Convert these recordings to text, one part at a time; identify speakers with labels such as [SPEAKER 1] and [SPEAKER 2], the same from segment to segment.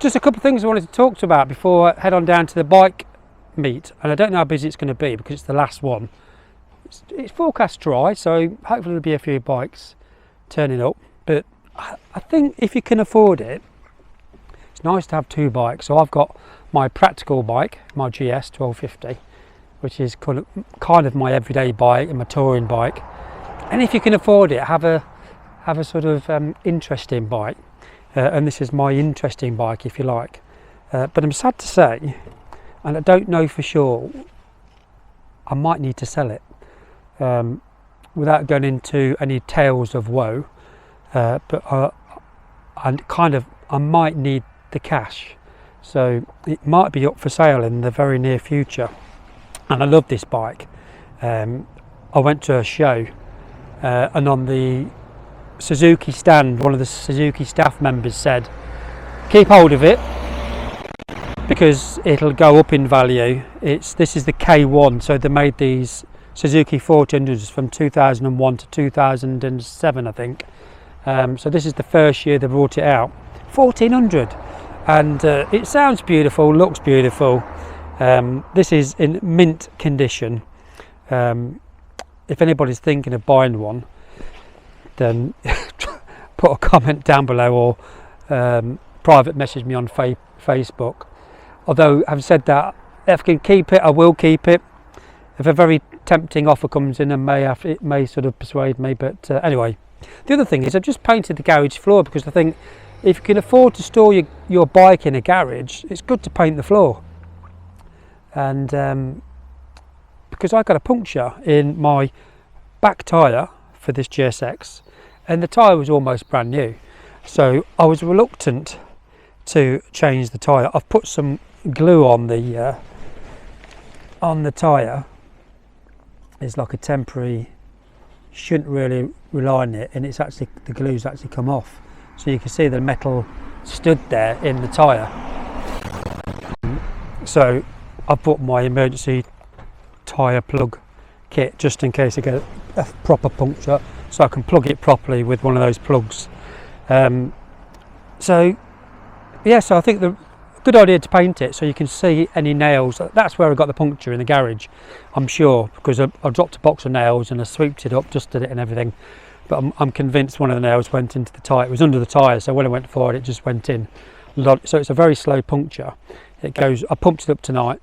[SPEAKER 1] Just a couple of things I wanted to talk to you about before I head on down to the bike meet, and I don't know how busy it's going to be because it's the last one. It's forecast dry, so hopefully there'll be a few bikes turning up, but I think if you can afford it, it's nice to have two bikes. So I've got my practical bike, my GS 1250, which is kind of my everyday bike and my touring bike, and if you can afford it, have a sort of interesting bike, and this is my interesting bike, if you like, but I'm sad to say, and I don't know for sure, I might need to sell it, without going into any tales of woe, but I might need the cash, so it might be up for sale in the very near future. And I love this bike. I went to a show, and on the Suzuki stand, one of the Suzuki staff members said, keep hold of it because it'll go up in value. This is the K1, so they made these Suzuki 1400s from 2001 to 2007, I think. So this is the first year they brought it out. 1400, and it sounds beautiful, looks beautiful. This is in mint condition. If anybody's thinking of buying one, then put a comment down below, or private message me on Facebook. Although having said that, if I can keep it, I will keep it. If a very tempting offer comes in, it may sort of persuade me, but anyway. The other thing is I've just painted the garage floor, because I think if you can afford to store your bike in a garage, it's good to paint the floor. And because I got a puncture in my back tyre for this GSX, and the tyre was almost brand new, so I was reluctant to change the tyre. I've put some glue on the tyre. It's like a temporary, shouldn't really rely on it, and it's actually, the glue's actually come off, so you can see the metal stood there in the tyre. So I put my emergency tyre plug kit just in case I get a proper puncture, so I can plug it properly with one of those plugs. So I think the good idea to paint it so you can see any nails. That's where I got the puncture, in the garage, I'm sure, because I dropped a box of nails and I sweeped it up, dusted it and everything, but I'm convinced one of the nails went into the tyre. It was under the tyre, so when I went forward it just went in. So it's a very slow puncture. It goes, I pumped it up tonight,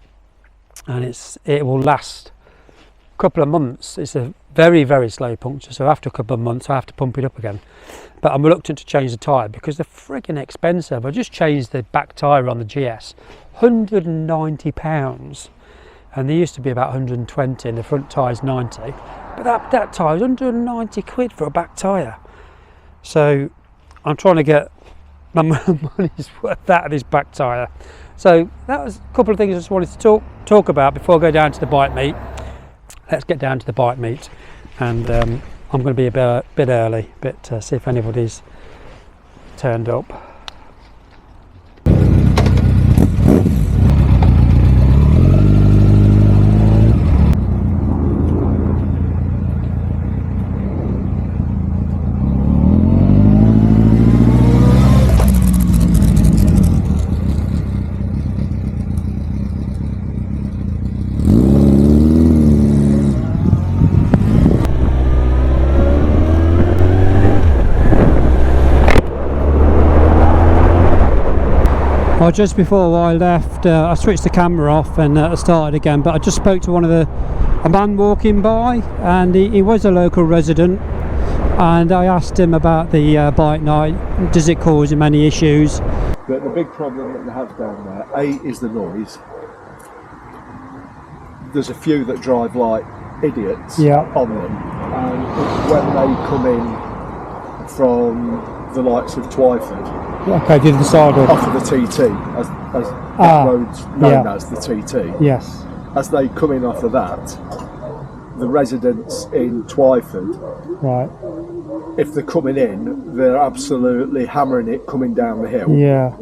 [SPEAKER 1] and it will last a couple of months. It's a very, very slow puncture, so after a couple of months I have to pump it up again. But I'm reluctant to change the tyre because they're frigging expensive. I just changed the back tyre on the GS, £190, and they used to be about 120, and the front tyre's 90. But that tyre is 190 quid for a back tyre. So I'm trying to get my money's worth out of this back tyre. So that was a couple of things I just wanted to talk about before I go down to the bike meet. Let's get down to the bike meet, and I'm going to be a bit early, but see if anybody's turned up. Well, just before I left, I switched the camera off and I started again, but I just spoke to a man walking by, and he was a local resident, and I asked him about the bike night. Does it cause him any issues?
[SPEAKER 2] But the big problem that they have down there, A, is the noise. There's a few that drive like idiots on them, and when they come in from the likes of Twyford,
[SPEAKER 1] okay, to the side
[SPEAKER 2] off of the TT, as that road's known as the TT.
[SPEAKER 1] Yes.
[SPEAKER 2] As they come in off of that, the residents in Twyford,
[SPEAKER 1] right,
[SPEAKER 2] if they're coming in, they're absolutely hammering it coming down the hill.
[SPEAKER 1] Yeah.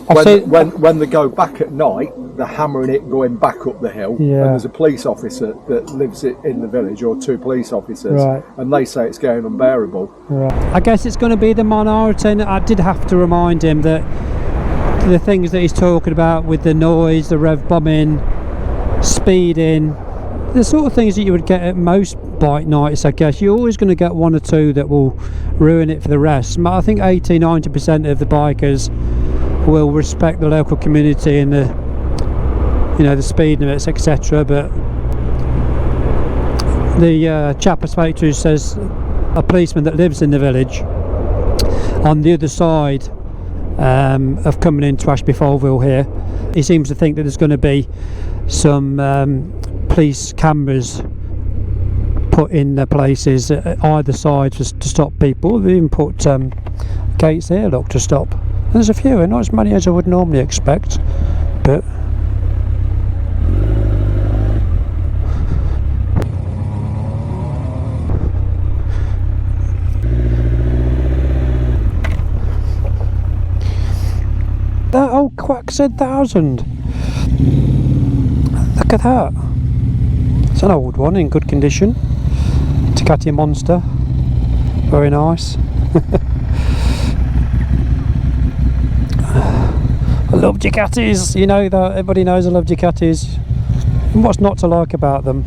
[SPEAKER 2] When they go back at night, they're hammering it going back up the hill.
[SPEAKER 1] Yeah.
[SPEAKER 2] And there's a police officer that lives in the village, or two police officers,
[SPEAKER 1] right,
[SPEAKER 2] and they say it's getting unbearable.
[SPEAKER 1] Right. I guess it's going to be the minority, and I did have to remind him that the things that he's talking about with the noise, the rev bombing, speeding, the sort of things that you would get at most bike nights, I guess. You're always going to get one or two that will ruin it for the rest. I think 80-90% of the bikers will respect the local community and the, you know, the speed limits, etc. But the chap I spoke to says a policeman that lives in the village on the other side of coming into Ashby Folville here, he seems to think that there's going to be some police cameras put in the places at either side to stop people. They've even put gates here, look, to stop. There's a few, not as many as I would normally expect, but that old quack said 1,000. Look at that. It's an old one in good condition. Ducati Monster. Very nice. I love Ducatis. You know that. Everybody knows I love Ducatis. And what's not to like about them?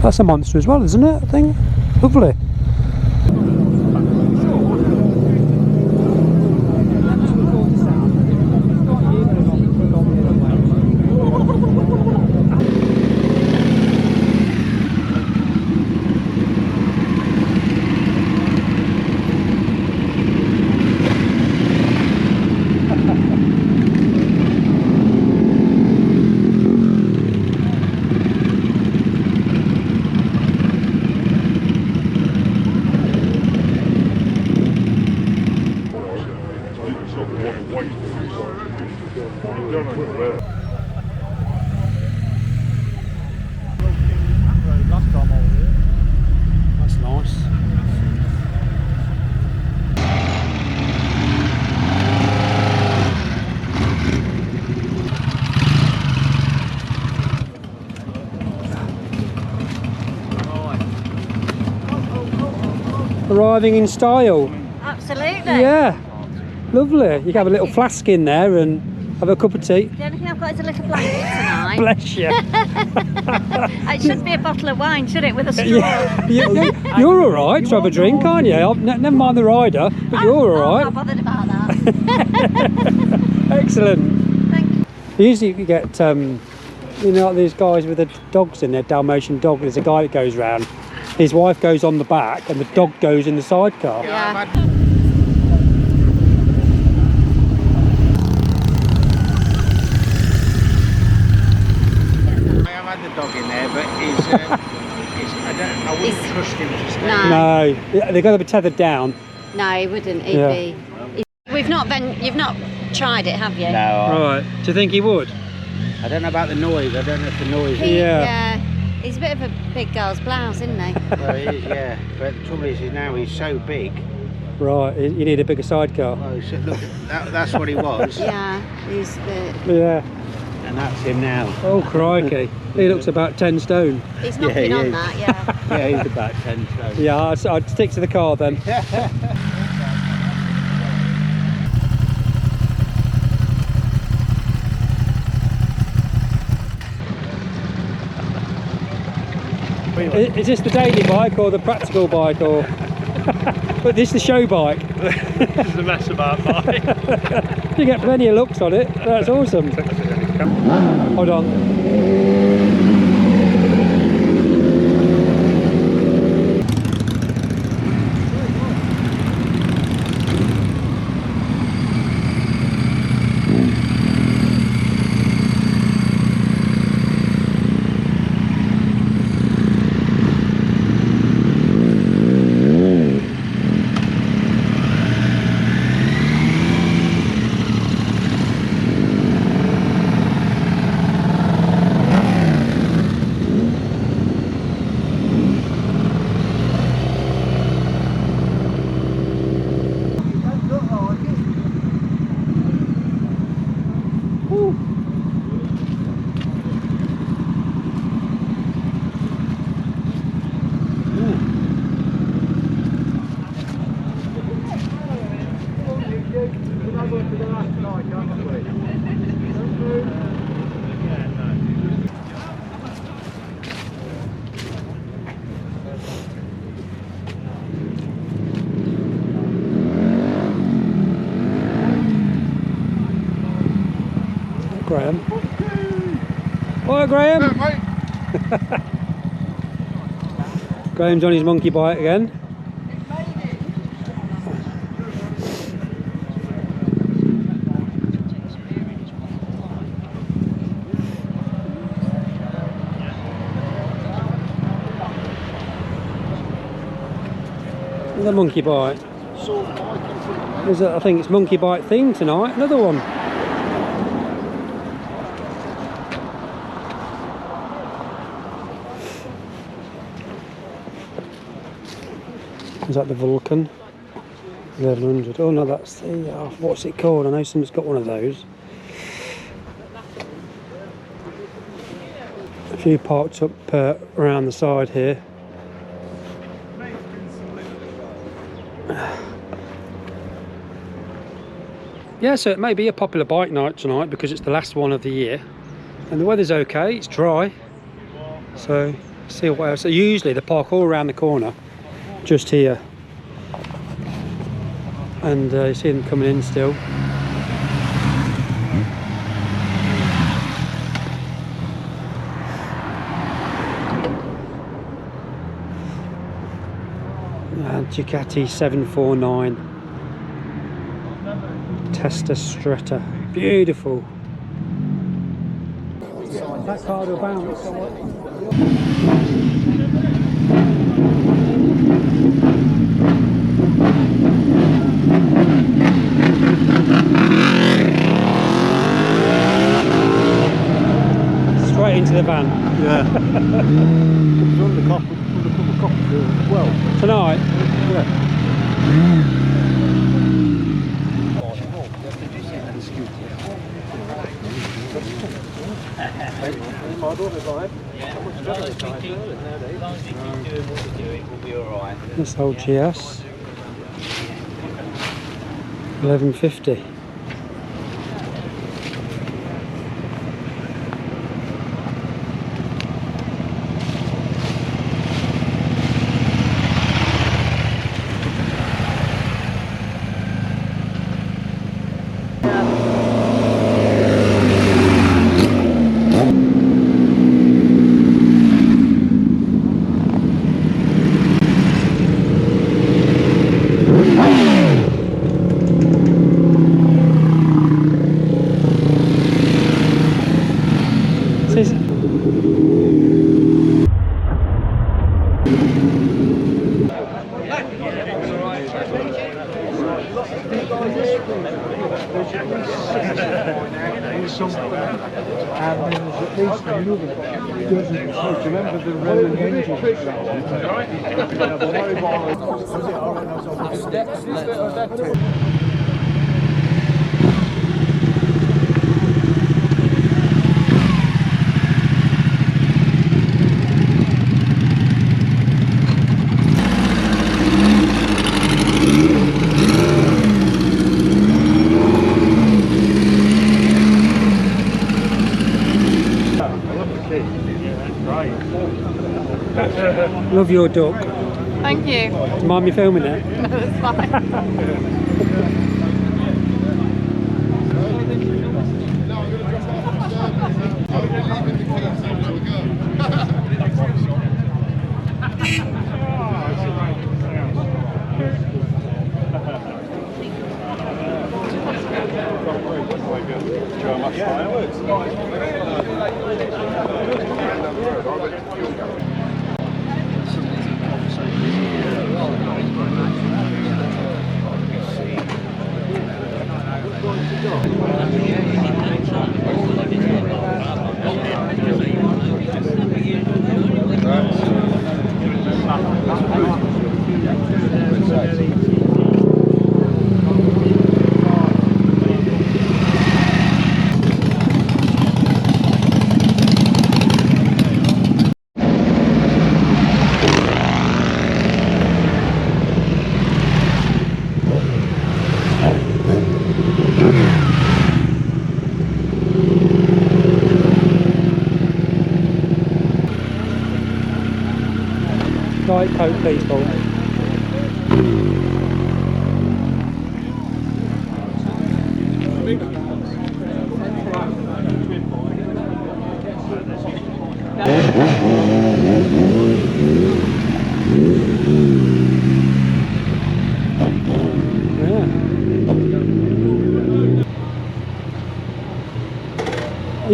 [SPEAKER 1] That's a Monster as well, isn't it? I think. Lovely. That's nice. Arriving in style.
[SPEAKER 3] Absolutely.
[SPEAKER 1] Yeah. Lovely. You can have a little flask in there and have a cup of tea.
[SPEAKER 3] The only thing I've got is a little blanket tonight.
[SPEAKER 1] Bless you.
[SPEAKER 3] It should be a bottle of wine, should it, with a straw?
[SPEAKER 1] Yeah. You're all right to have a drink, aren't you? Never mind the rider, but you're all right.
[SPEAKER 3] I'm not bothered about that.
[SPEAKER 1] Excellent.
[SPEAKER 3] Thank you.
[SPEAKER 1] Usually you get, you know, like these guys with the dogs in their Dalmatian dog. There's a guy that goes round. His wife goes on the back and the dog goes in the sidecar.
[SPEAKER 3] Yeah.
[SPEAKER 4] Dog in there, but I wouldn't trust him to stay.
[SPEAKER 1] No, they've got to be tethered down.
[SPEAKER 3] No, he wouldn't. You've not tried it, have you?
[SPEAKER 4] No.
[SPEAKER 1] Right. Do you think he would?
[SPEAKER 4] I don't know about the noise. I don't know if the noise.
[SPEAKER 1] Yeah.
[SPEAKER 3] He's a bit of a big girl's blouse, isn't he?
[SPEAKER 4] Well, he is, yeah. But the trouble is now he's so big.
[SPEAKER 1] Right. You need a bigger sidecar.
[SPEAKER 4] Oh, so look, that's what he was.
[SPEAKER 3] Yeah. He's the.
[SPEAKER 1] Yeah.
[SPEAKER 4] And that's him now.
[SPEAKER 1] Oh crikey. He looks about 10 stone.
[SPEAKER 3] He's knocking on
[SPEAKER 4] is.
[SPEAKER 3] that. Yeah.
[SPEAKER 4] Yeah, he's about 10 stone.
[SPEAKER 1] Yeah, I'd stick to the car then. Is this the daily bike or the practical bike, or? But this is the show bike.
[SPEAKER 5] This is the mess about bike.
[SPEAKER 1] You get plenty of looks on it. That's awesome. Hold on. Graham. Hi, Graham. Graham's on his monkey bike again. The monkey bike. I think it's monkey bike theme tonight. Another one. Is that the Vulcan? 1100. Oh no, that's the what's it called? I know someone's got one of those. A few parked up around the side here. Yeah, so it may be a popular bike night tonight because it's the last one of the year and the weather's okay, it's dry, so see what else. So usually they park all around the corner just here, and you see them coming in still. Ducati 749 Testa Stretta, beautiful. That card will bounce. Straight into the van.
[SPEAKER 2] Yeah. It's undercover as well.
[SPEAKER 1] Tonight?
[SPEAKER 2] Yeah.
[SPEAKER 1] This old GS 1150.
[SPEAKER 2] And then there's at least another dozen. So do you remember the Roman engine?
[SPEAKER 1] Love your duck.
[SPEAKER 3] Thank you.
[SPEAKER 1] Do you mind me filming it?
[SPEAKER 3] No, it's fine. Diet Coke, please, Paul.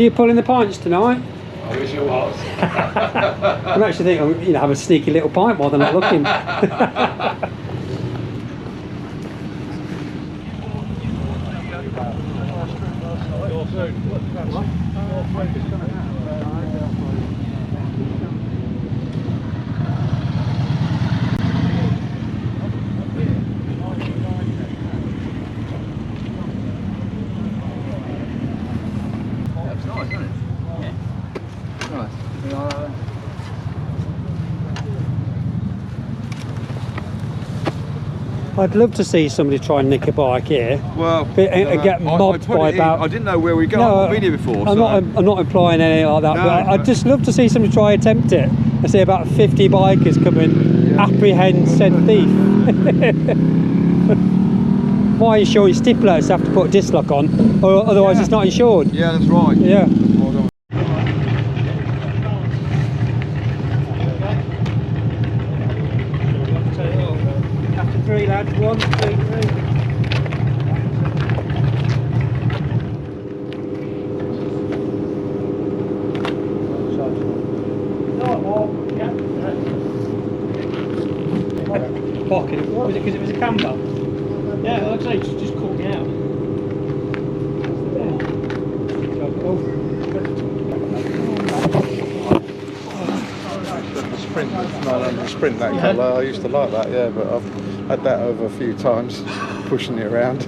[SPEAKER 1] you pulling the pints tonight?
[SPEAKER 6] I wish it was.
[SPEAKER 1] I'm actually thinking, you know, have a sneaky little pint while they're not looking.
[SPEAKER 6] That's nice, isn't it? Yeah. Nice.
[SPEAKER 1] I'd love to see somebody try and nick a bike here.
[SPEAKER 7] Well,
[SPEAKER 1] And get mobbed by about.
[SPEAKER 7] I didn't know where we go. I've not been here before.
[SPEAKER 1] I'm not implying anything like that,
[SPEAKER 7] No,
[SPEAKER 1] but I'd
[SPEAKER 7] no.
[SPEAKER 1] just love to see somebody try and attempt it. I see about 50 bikers come and apprehend said thief. Why insurance stipulates have to put a disc lock on, or otherwise it's not insured.
[SPEAKER 7] Yeah, that's right.
[SPEAKER 1] Yeah. After 3 lads, 1, 2, 3. Pocket. What was it? Because it was a camber.
[SPEAKER 5] Yeah, like I say, just caught me out.
[SPEAKER 7] Sprint that colour. I used to like that, yeah, but I've had that over a few times, pushing it around.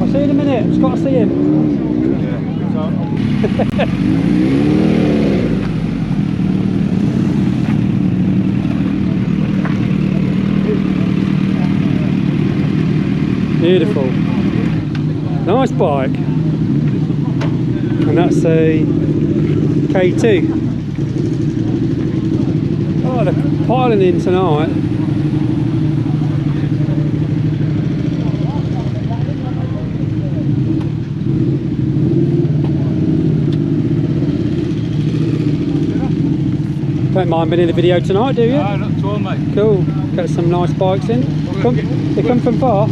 [SPEAKER 1] I'll see you in a minute. Just got to see him. Beautiful. Nice bike. And that's a K2. Oh, they're piling in tonight. Don't mind being in the video tonight, do you?
[SPEAKER 5] No, not at all, mate.
[SPEAKER 1] Cool. Got some nice bikes in. They come from far?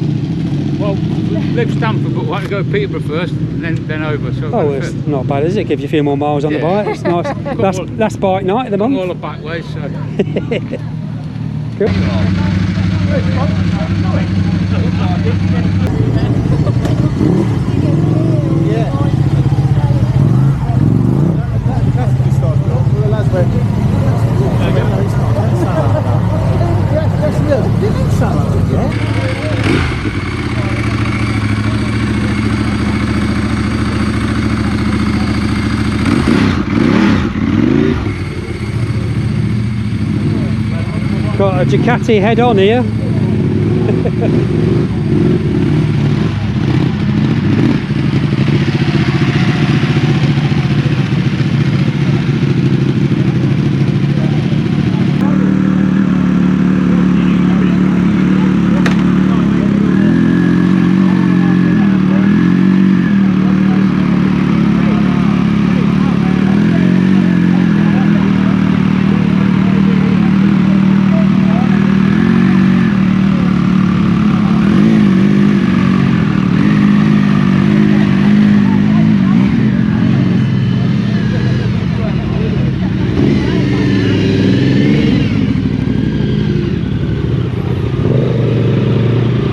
[SPEAKER 5] Well, we live Stamford, but we want to go Peterborough first, then over. So
[SPEAKER 1] Oh, it's not bad, is it? Gives you a few more miles on the bike. It's nice. Last bike night of the month.
[SPEAKER 5] all the back ways, so.
[SPEAKER 1] Good. Got a Ducati head on here.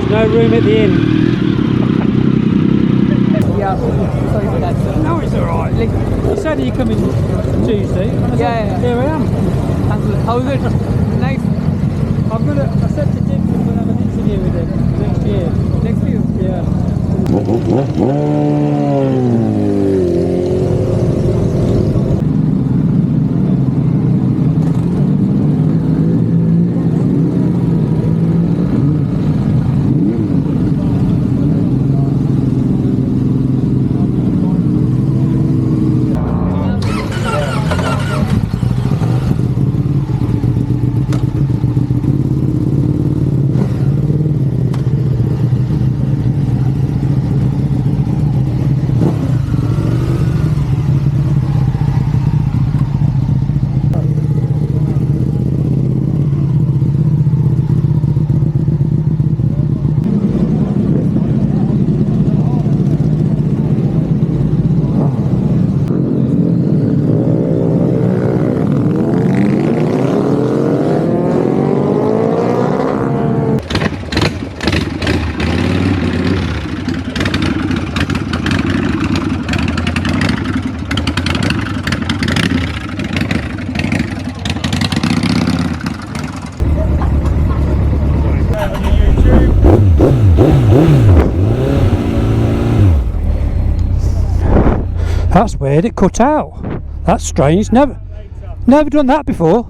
[SPEAKER 1] No room at the inn.
[SPEAKER 8] Yeah, sorry for that, sir.
[SPEAKER 1] No, it's alright. You said you come in Tuesday. And I said,
[SPEAKER 8] Yeah.
[SPEAKER 1] Here I am.
[SPEAKER 8] How's it? Nice.
[SPEAKER 1] I said to Jim we're going to have an interview with him next year.
[SPEAKER 8] Next to you.
[SPEAKER 1] Yeah. That's weird, it cut out. That's strange, never done that before.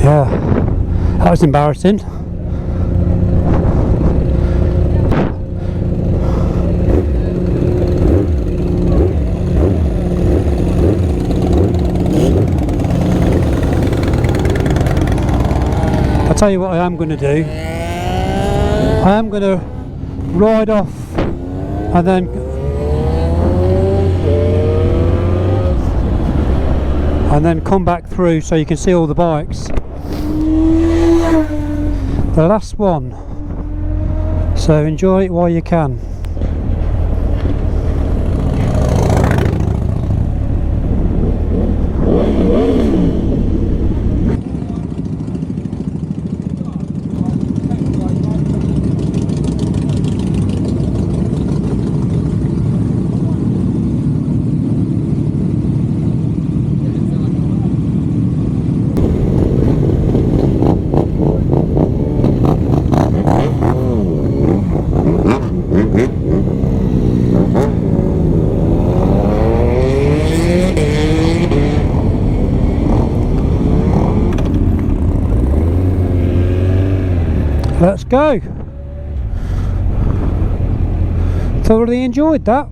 [SPEAKER 1] Yeah, that was embarrassing. I'll tell you what I am going to do. I am going to ride off and then come back through so you can see all the bikes. The last one. So enjoy it while you can. Let's go. Thoroughly enjoyed that.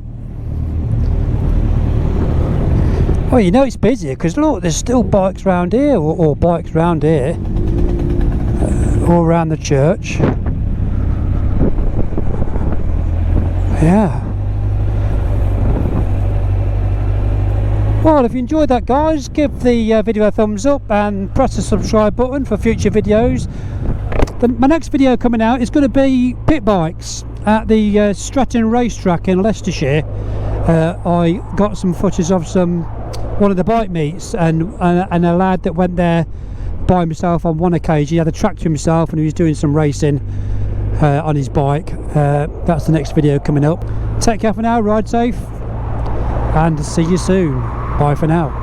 [SPEAKER 1] Well, you know it's busy because look, there's still bikes round here, or bikes round here, all around the church. Yeah. Well, if you enjoyed that, guys, give the video a thumbs up and press the subscribe button for future videos. My next video coming out is going to be pit bikes at the Stratton racetrack in Leicestershire. I got some footage of one of the bike meets and a lad that went there by himself on one occasion. He had a track to himself and he was doing some racing on his bike. That's the next video coming up. Take care for now, ride safe, and see you soon. Bye for now.